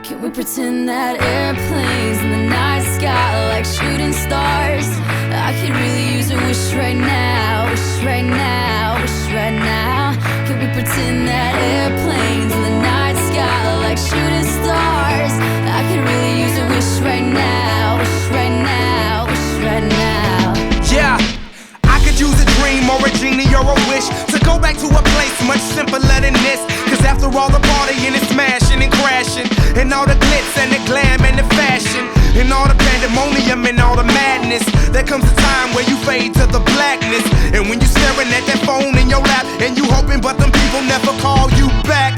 Can we pretend that airplanes in the night sky are like shooting stars? I could really use a wish right now, wish right now, wish right now. Can we pretend that airplanes in the night sky are like shooting stars? I could really use a wish right now, wish right now, wish right now. Yeah, I could use a dream or a genie or a wish to go back to a place much simpler than this. Cause after all the partying and smashing and crashing, and all the glitz and the glam and the fashion, and all the pandemonium and all the madness, there comes a time where you fade to the blackness. And when you staring at that phone in your lap, and you hoping but them people never call you back.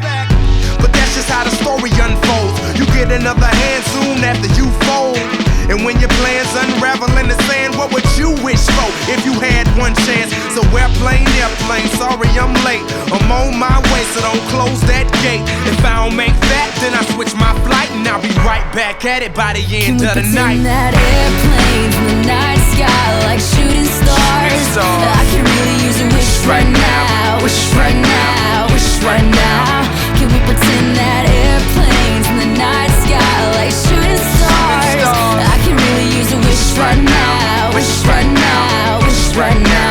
But that's just how the story unfolds. You get another hand soon after you fold. And when your plans unravel in the sand, what would you wish for if you had one chance? So airplane, sorry I'm late. I'm on my way, so don't close that gate. If I don't make that, then I switch my flight, and I'll be right back at it by the end of the night. Can we pretend that airplanes in the night sky like shooting stars? I could really use a wish right now, wish right now, wish right now. Can we pretend that airplanes in the night sky like shooting stars? I could really use a wish right now, wish right now, wish right now.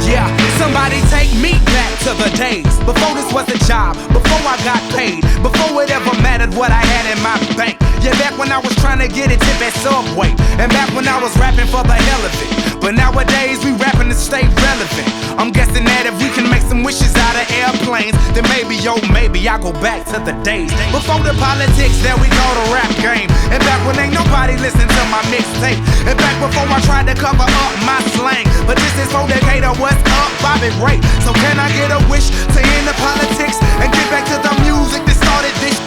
Yeah, somebody take me back to the days before this was a job, before I got paid, before it ever mattered what I had in my bank. Yeah, back when I was trying to get a tip at Subway, and back when I was rapping for the hell of it. But nowadays we rapping to stay relevant. I'm guessing that if we can make some wishes out of airplanes, then maybe, oh maybe I'll go back to the days before the politics that we call the rap game. And back when ain't nobody listened to my mixtape. And back before I tried to cover up my slang. But this is for Decatur, what's up, Bobby Ray? So can I get a wish to end the politics and get back to the music that started this?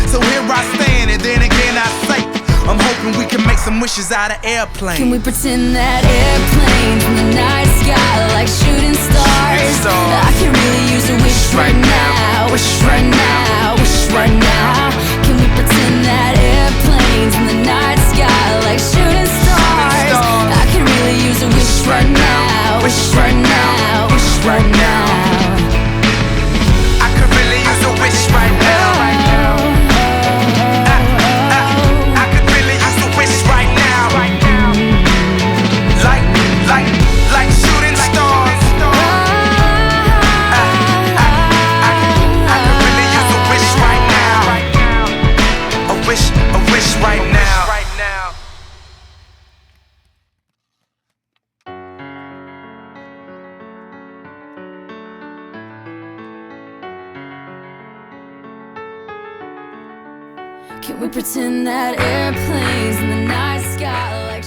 So here I stand, and then again I say, I'm hoping we can make some wishes out of airplanes. Can we pretend that airplanes in the night sky like shooting stars? I can really use a wish right now, wish right now, wish right now. Can we pretend that airplanes in the night sky like shooting stars? I can really use a wish right now, wish right now, wish right now. I could really use a wish right now. Like shooting stars. I could really use a wish right now. A wish right now. Can we pretend that airplanes in the night sky like